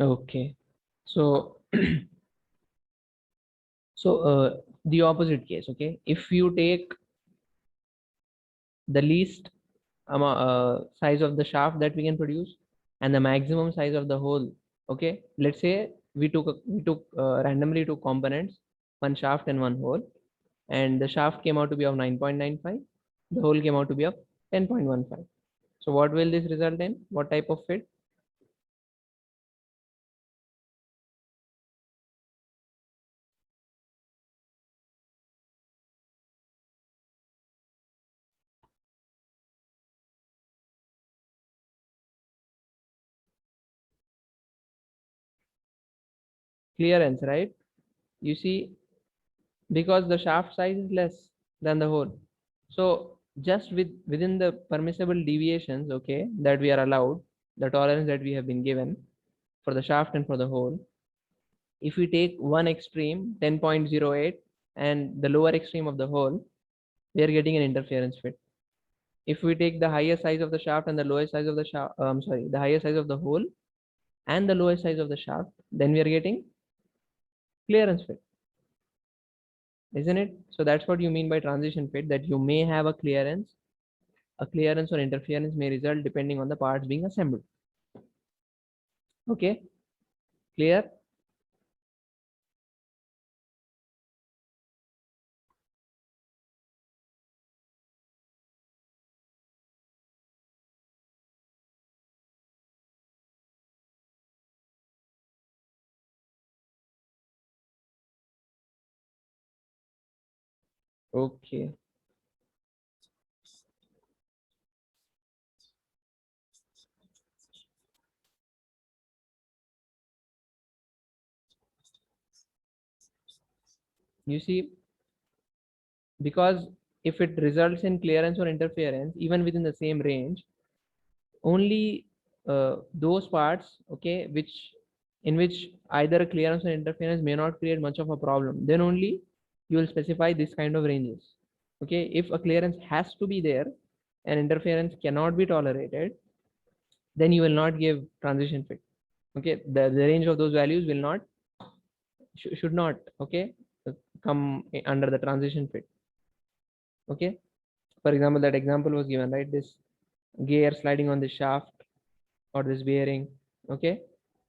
Okay. So, the opposite case. Okay, if you take the least size of the shaft that we can produce and the maximum size of the hole. Okay, let's say we took randomly two components, one shaft and one hole, and the shaft came out to be of 9.95, the hole came out to be of 10.15. So what will this result in? What type of fit? Clearance, right? You see, because the shaft size is less than the hole. So just within the permissible deviations, okay, that we are allowed, the tolerance that we have been given for the shaft and for the hole, if we take one extreme 10.08 and the lower extreme of the hole, we are getting an interference fit. If we take the higher size of the shaft and the lowest size of the shaft, the higher size of the hole and the lowest size of the shaft, then we are getting clearance fit, isn't it? So that's what you mean by transition fit, that you may have a clearance or interference may result depending on the parts being assembled. Okay, clear? Okay. You see, because if it results in clearance or interference, even within the same range, only those parts, okay, which in which either clearance or interference may not create much of a problem, then only you will specify this kind of ranges. Okay, if a clearance has to be there and interference cannot be tolerated, then you will not give transition fit. Okay, the range of those values will not should not, okay, come under the transition fit. Okay, for example, that example was given, right? This gear sliding on the shaft or this bearing, okay,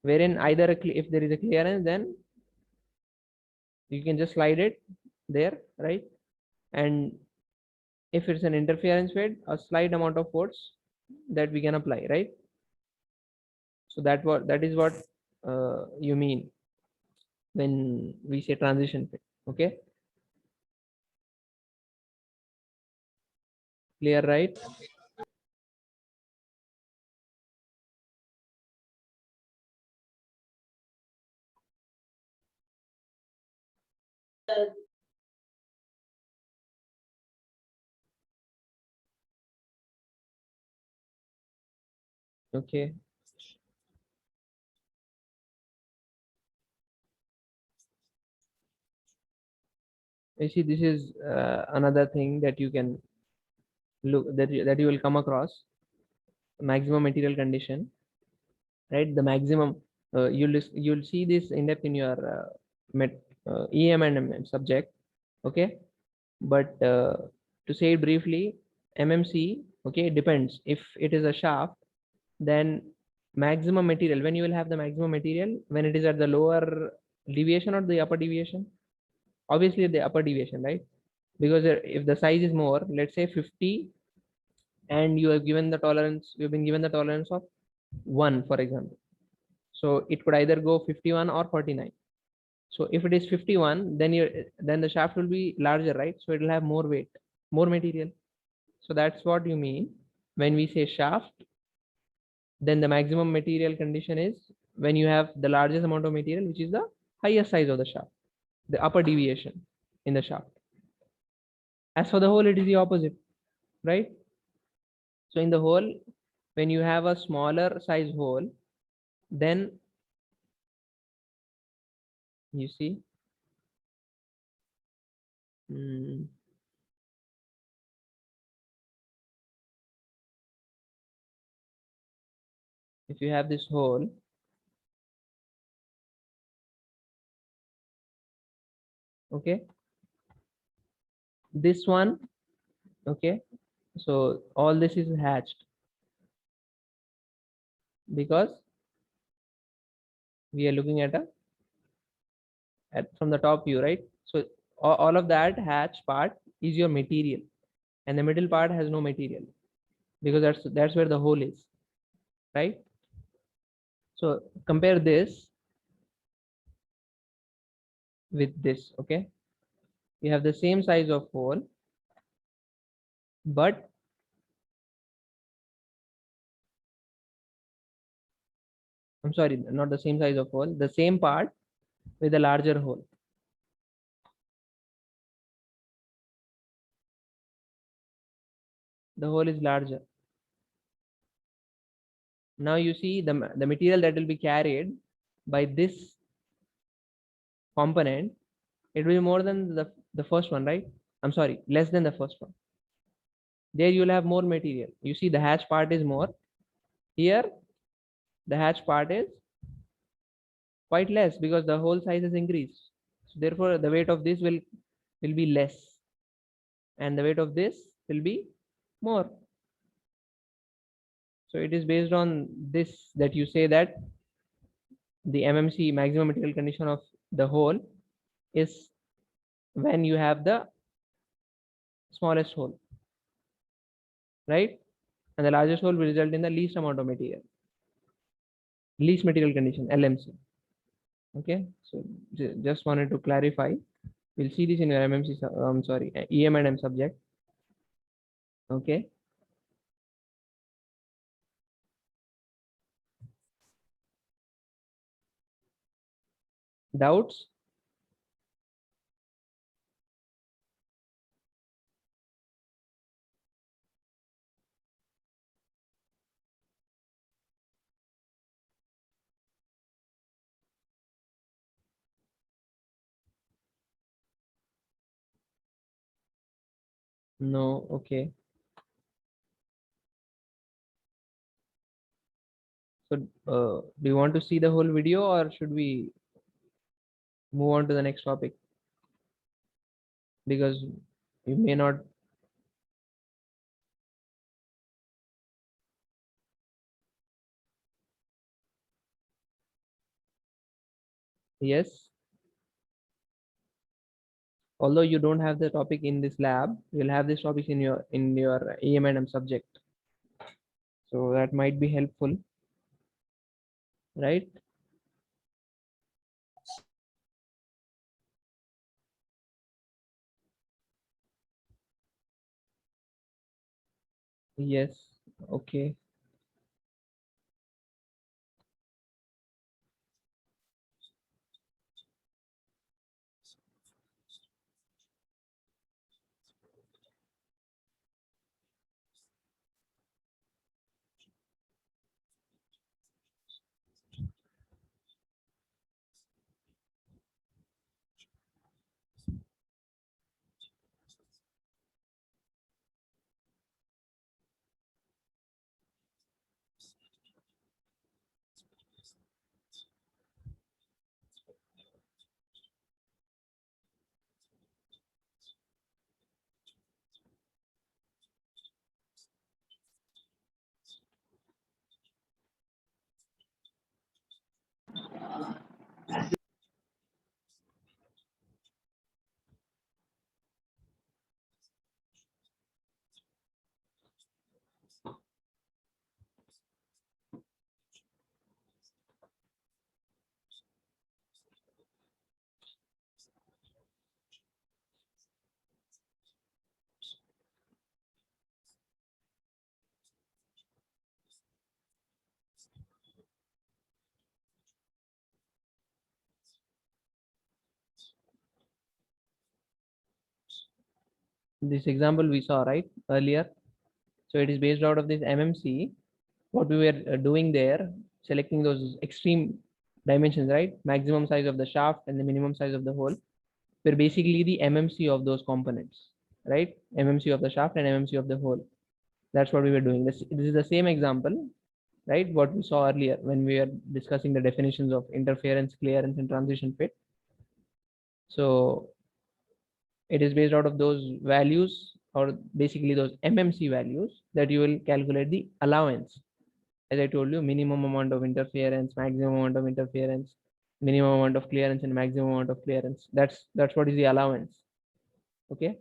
wherein either if there is a clearance, then you can just slide it there, right? And if it's an interference fit, a slight amount of force that we can apply, right? So that is what you mean when we say transition fit. Okay, clear, right? Okay, you see, this is another thing that you can look that you will come across, maximum material condition, right? The maximum, you'll see this in depth in your EM and MM subject. Okay, but to say it briefly, MMC, okay, depends. If it is a shaft, then maximum material, when you will have the maximum material, when it is at the lower deviation or the upper deviation, obviously the upper deviation, right? Because if the size is more, let's say 50, and you have given the tolerance, you've been given the tolerance of 1, for example, so it could either go 51 or 49. So if it is 51, then the shaft will be larger, right? So it will have more weight, more material. So that's what you mean when we say shaft. Then the maximum material condition is when you have the largest amount of material, which is the highest size of the shaft, the upper deviation in the shaft. As for the hole, it is the opposite, right? So in the hole, when you have a smaller size hole, then you see, mm, if you have this hole, Okay, this one. Okay, so all this is hatched because we are looking at a from the top view, right? So all of that hatch part is your material, and the middle part has no material because that's where the hole is, right? So compare this with this. Okay, you have the same size of hole, but I'm sorry, not the same size of hole, the same part with a larger hole. The hole is larger. Now you see the material that will be carried by this component, it will be more than the first one, right? I'm sorry, less than the first one. There you will have more material. You see the hatch part is more. Here the hatch part is quite less because the hole size has increased. So therefore the weight of this will be less, and the weight of this will be more. So it is based on this that you say that the MMC, maximum material condition of the hole, is when you have the smallest hole, right? And the largest hole will result in the least amount of material, least material condition, LMC. Okay, so just wanted to clarify. We'll see this in your MMC, sorry, EM and M subject. Okay. Doubts? No. Okay. So, do you want to see the whole video or should we move on to the next topic? Because you may not. Yes. Although you don't have the topic in this lab, you'll have this topic in your EM and M subject. So that might be helpful, right? Yes. Okay. This example we saw right earlier. So it is based out of this MMC. What we were doing there, selecting those extreme dimensions, right? Maximum size of the shaft and the minimum size of the hole. We're basically the MMC of those components, right? MMC of the shaft and MMC of the hole. That's what we were doing. This is the same example, right? What we saw earlier when we were discussing the definitions of interference, clearance, and transition fit. So It is based out of those values, or basically those MMC values, that you will calculate the allowance. As I told you, minimum amount of interference, maximum amount of interference, minimum amount of clearance, and maximum amount of clearance. That's what is the allowance. Okay.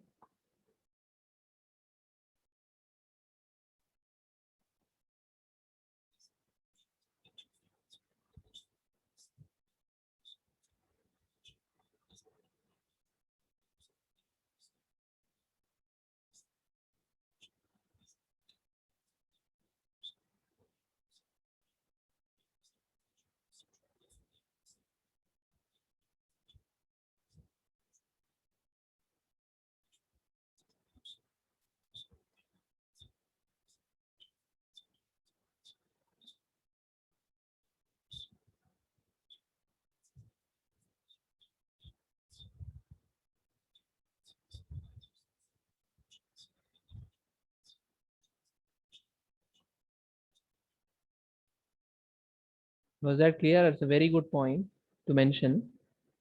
Was that clear? It's a very good point to mention,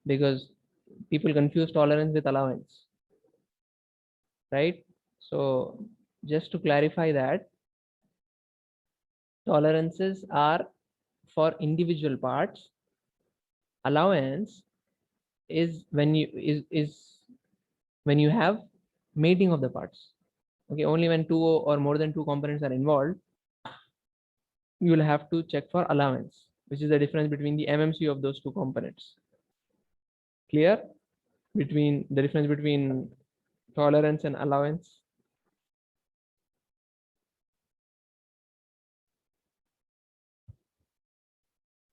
because people confuse tolerance with allowance, right? So just to clarify that, tolerances are for individual parts. Allowance is when you have mating of the parts. Okay, only when two or more than two components are involved, you will have to check for allowance, which is the difference between the MMC of those two components. Clear? Between the difference between tolerance and allowance.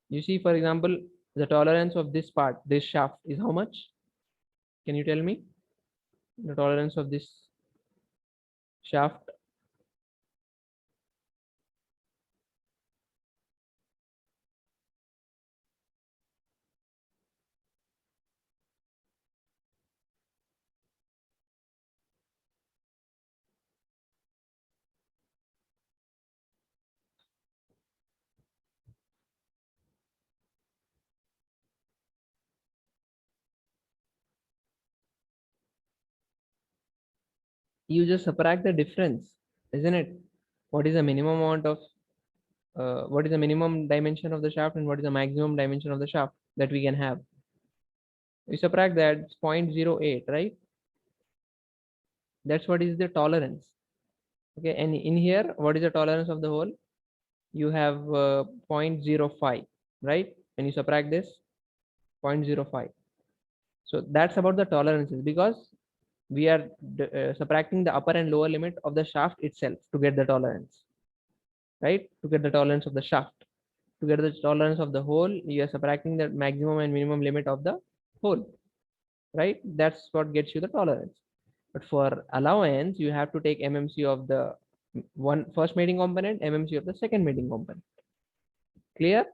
You see, for example, the tolerance of this part, this shaft, is how much? Can you tell me the tolerance of this shaft? You just subtract the difference, isn't it? What is the minimum amount of what is the minimum dimension of the shaft, and what is the maximum dimension of the shaft that we can have? We subtract that, it's 0.08, right? That's what is the tolerance. Okay, and in here, what is the tolerance of the hole? You have 0.05, right? When you subtract this, 0.05. So that's about the tolerances, because we are subtracting the upper and lower limit of the shaft itself to get the tolerance, right? To get the tolerance of the shaft. To get the tolerance of the hole, you are subtracting the maximum and minimum limit of the hole, right? That's what gets you the tolerance. But for allowance, you have to take MMC of the one first mating component, MMC of the second mating component. Clear?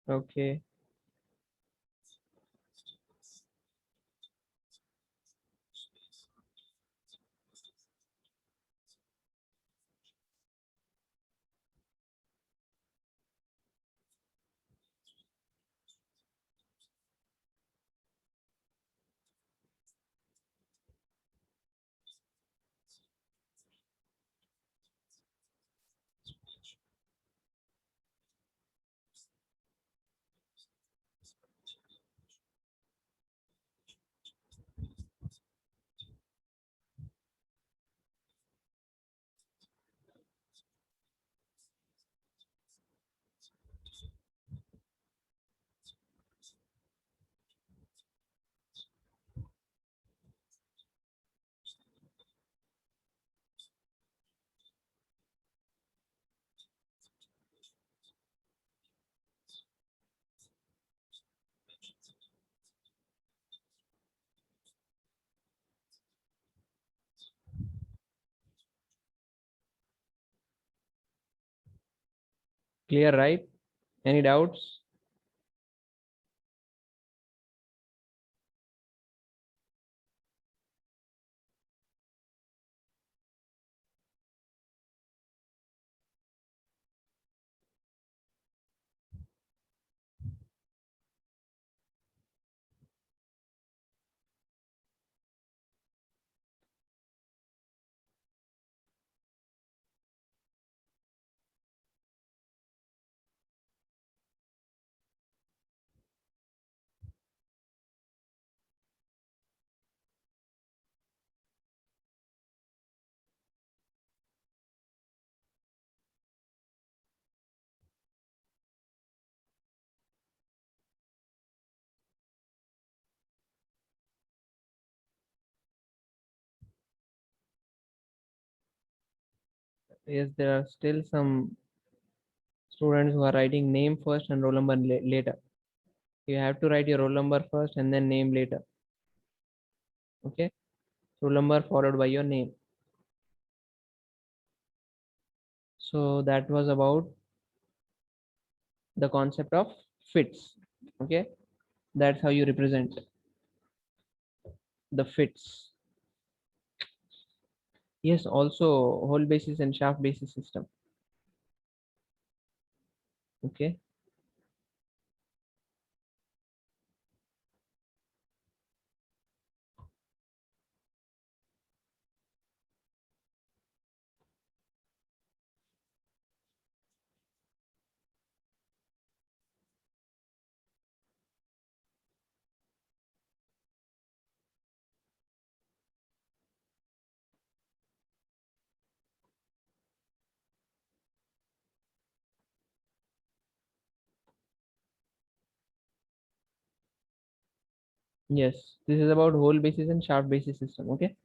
Okay. Clear, right? Any doubts? Yes, there are still some students who are writing name first and roll number later. You have to write your roll number first and then name later. Okay, roll number followed by your name. So that was about the concept of fits. Okay, that's how you represent the fits. Yes, also whole basis and shaft basis system. Okay. Yes, this is about whole basis and shaft basis system. Okay.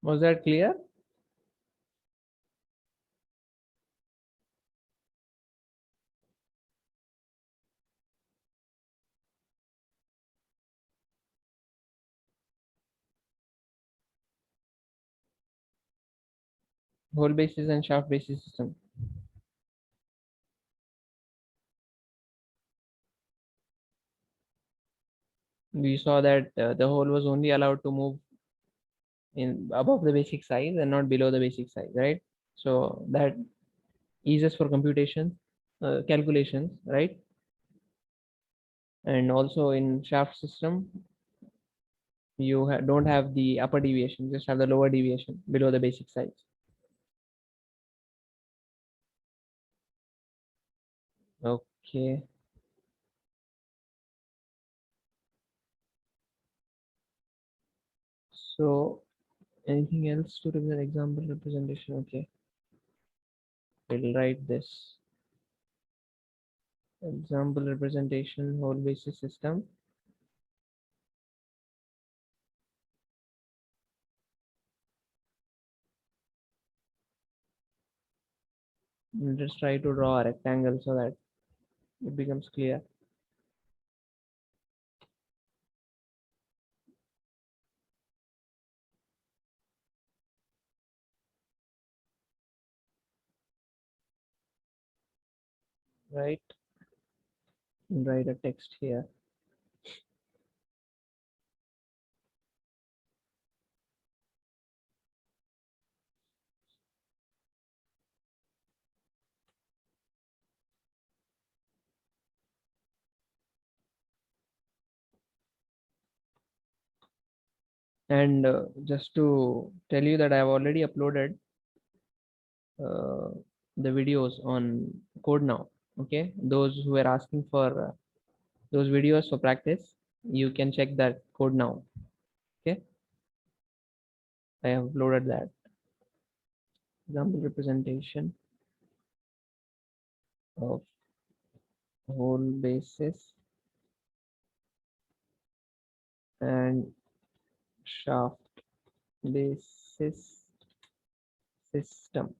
Was that clear? Whole basis and shaft basis system. We saw that the hole was only allowed to move in above the basic size and not below the basic size, right? So that eases for computation calculations, right? And also in shaft system, you don't have the upper deviation, just have the lower deviation below the basic size. Okay. So anything else to represent example representation? Okay, we'll write this example representation whole basis system. We'll just try to draw a rectangle so that it becomes clear. Right, and write a text here. And just to tell you that I have already uploaded uh, the videos on Code Now. Okay, those who are asking for those videos for practice, you can check that Code Now. Okay, I have uploaded that example representation of whole basis and shaft basis system.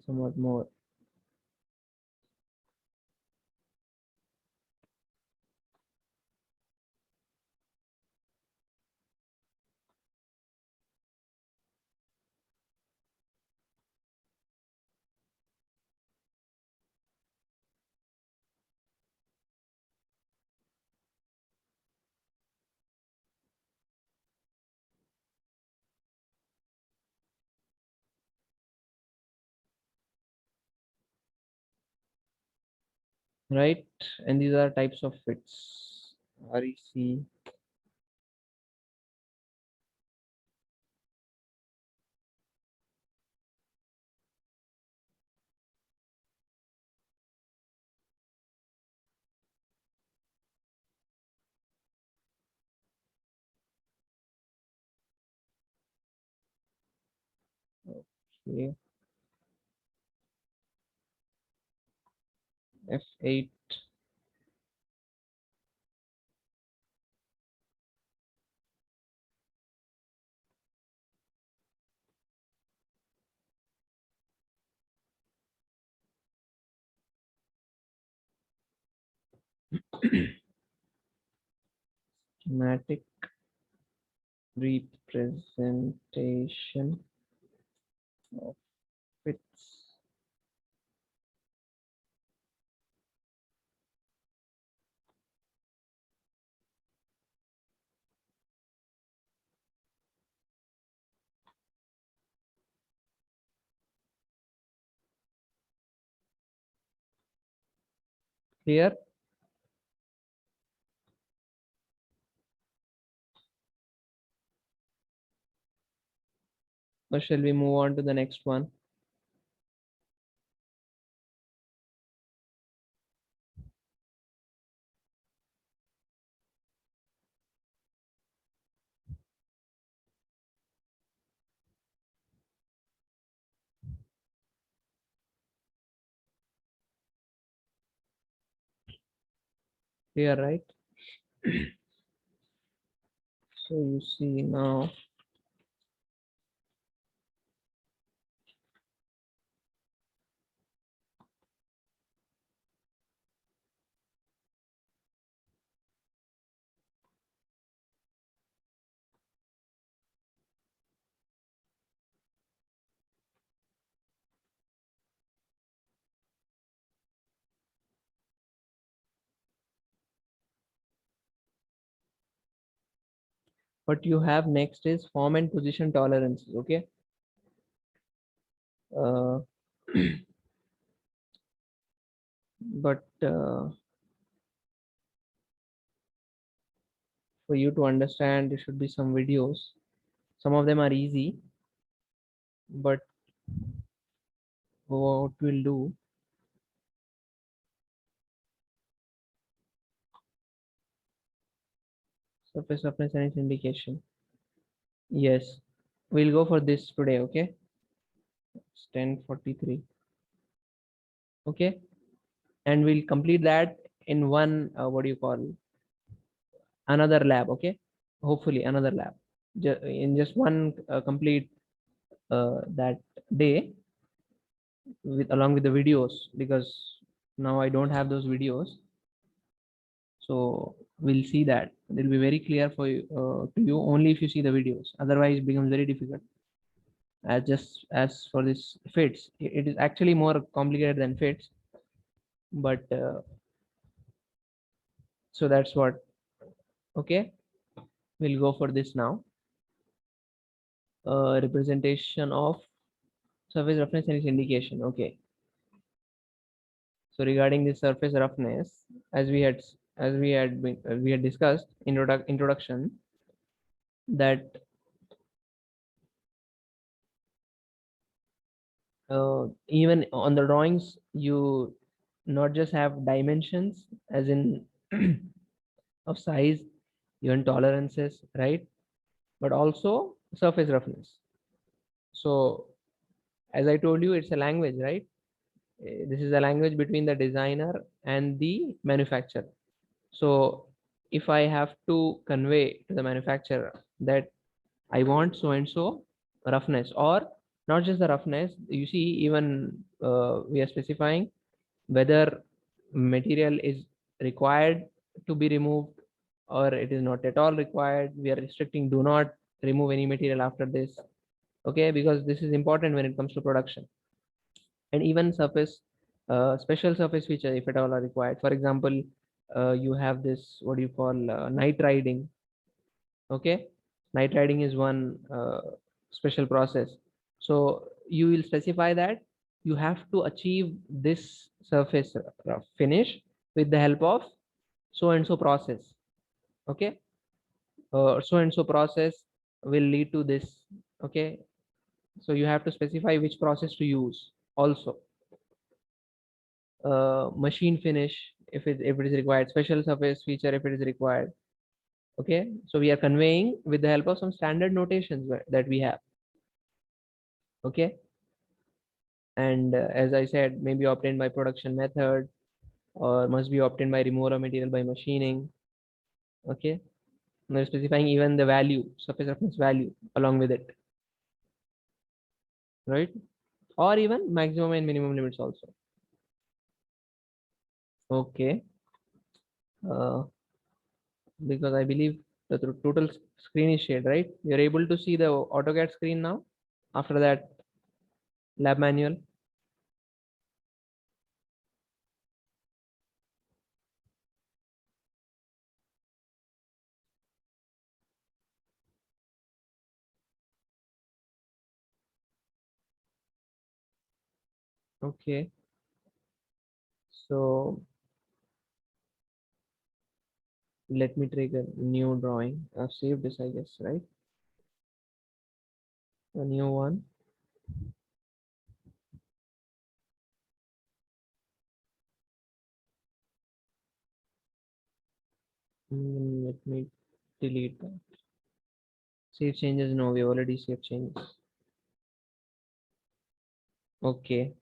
Somewhat more. Right, and these are types of fits. REC. Okay. F8. Schematic representation of fits. Clear? Or shall we move on to the next one? Clear, right? So you see now what you have next is form and position tolerances. Okay. uh, but for you to understand, there should be some videos. Some of them are easy, but what we'll do, surface roughness and its indication. Yes, we'll go for this today. Okay, it's 10:43. Okay, and we'll complete that in one what do you call, another lab. Okay, hopefully another lab, in just one complete that day, with along with the videos, because now I don't have those videos. So we'll see that. They'll be very clear for you, to you only if you see the videos. Otherwise, it becomes very difficult. As for this fits, it is actually more complicated than fits. But so that's what. Okay, we'll go for this now. Representation of surface roughness and its indication. Okay. So regarding the surface roughness, we had discussed introduction, that even on the drawings you not just have dimensions, as in of size, even tolerances, right? But also surface roughness. So as I told you, it's a language, right? This is a language between the designer and the manufacturer. So if I have to convey to the manufacturer that I want so and so roughness, or not just the roughness, you see, even we are specifying whether material is required to be removed or it is not at all required. We are restricting, do not remove any material after this. Okay, because this is important when it comes to production. And even surface, special surface feature, if at all are required. For example, you have this, what do you call, night riding. Okay, night riding is one special process. So you will specify that you have to achieve this surface finish with the help of so and so process. Okay, so and so process will lead to this. Okay, so you have to specify which process to use also. Machine finish, if it is required. Special surface feature, if it is required. Okay, so we are conveying with the help of some standard notations that we have. Okay, and as I said, may be obtained by production method or must be obtained by removal of material by machining. Okay, now specifying even the value, surface roughness value along with it, right? Or even maximum and minimum limits also. Okay, uh, because I believe the total screen is shared, right? You're able to see the AutoCAD screen now after that lab manual. Okay, so let me take a new drawing. I've saved this, I guess, right? A new one. Let me delete that. Save changes. No, we already saved changes. Okay.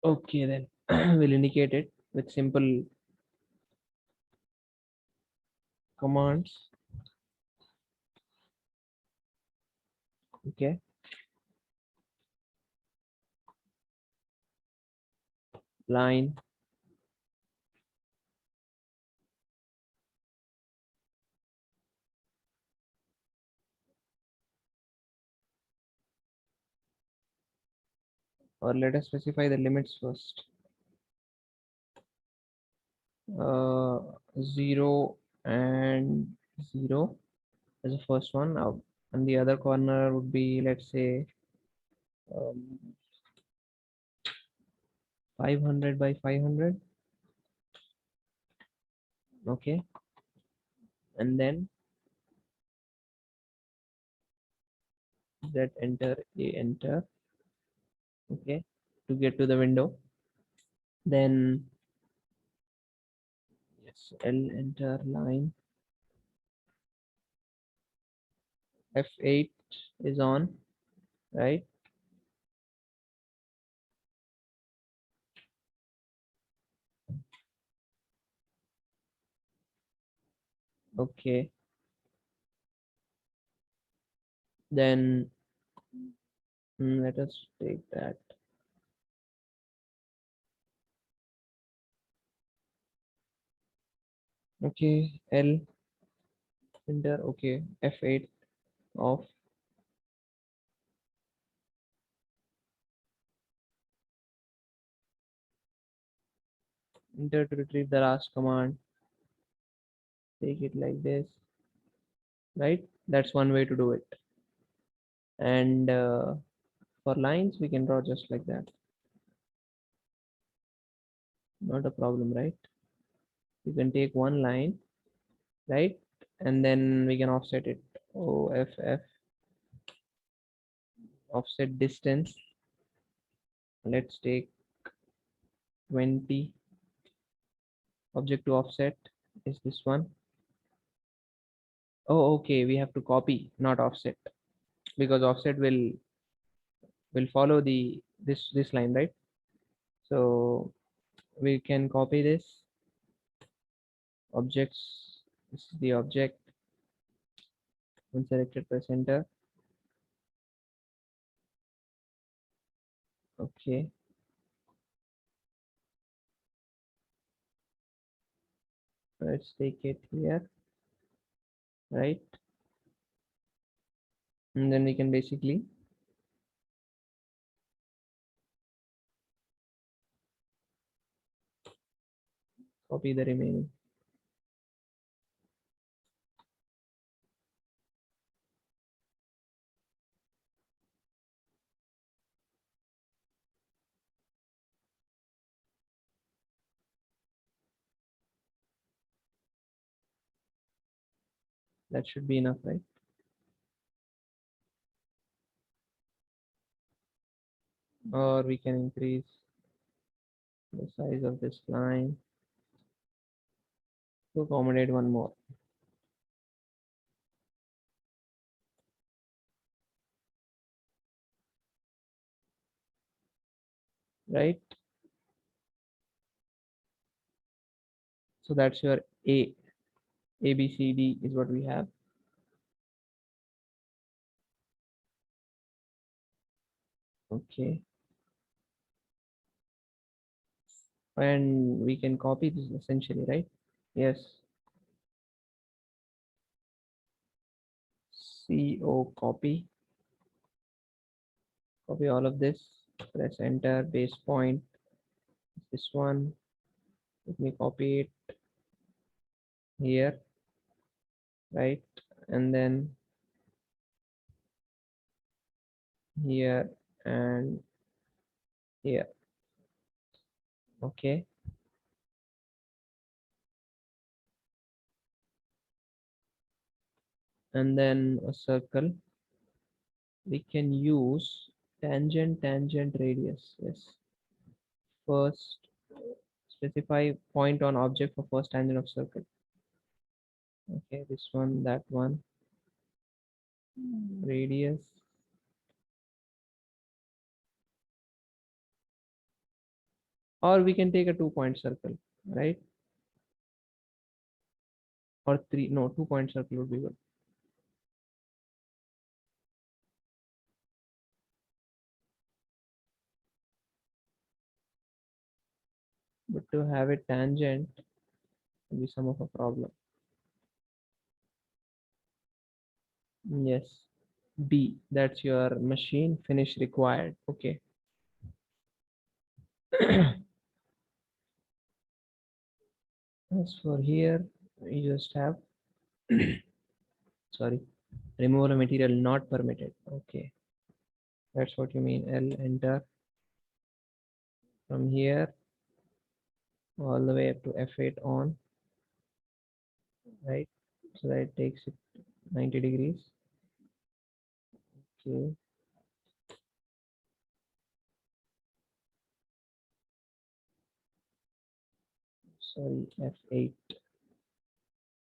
Okay, then we'll indicate it with simple commands. Okay. Line. or let us specify the limits first. 0 and 0 as the first one. Now, and the other corner would be, let's say, um, 500 by 500. Okay, and then Z enter, A enter. Okay, to get to the window. Then yes, L enter line. F8 is on, right? Okay, then let us take that. Okay, L enter. Okay, F8 off. Enter to retrieve the last command. Take it like this, right? That's one way to do it. And for lines, we can draw just like that. Not a problem, right? You can take one line, right? And then we can offset it. OFF, offset distance. Let's take 20. Object to offset is this one. Oh, okay. We have to copy, not offset, because offset will follow the this line, right? So we can copy this objects. This is the object. When selected, press enter. Okay. Let's take it here, right? And then we can basically copy the remaining. That should be enough, right? Or we can increase the size of this line to accommodate one more, right? So that's your A, B, C, D is what we have. Okay. And we can copy this essentially, right? Yes. CO copy. Copy all of this. Press enter. Base point. This one. Let me copy it here, right? And then here and here. Okay. And then a circle. We can use tangent, tangent, radius. Yes. First, specify point on object for first tangent of circle. Okay, this one, that one. Radius. Or we can take a 2-point circle, right? Or three, no, 2-point circle would be good. But to have it tangent will be some of a problem. Yes. B, that's your machine finish required. Okay. As for here, we just have sorry, removal of material not permitted. Okay, that's what you mean. L enter from here all the way up to F8 on, right? So that it takes it 90 degrees. Okay. Sorry, F8.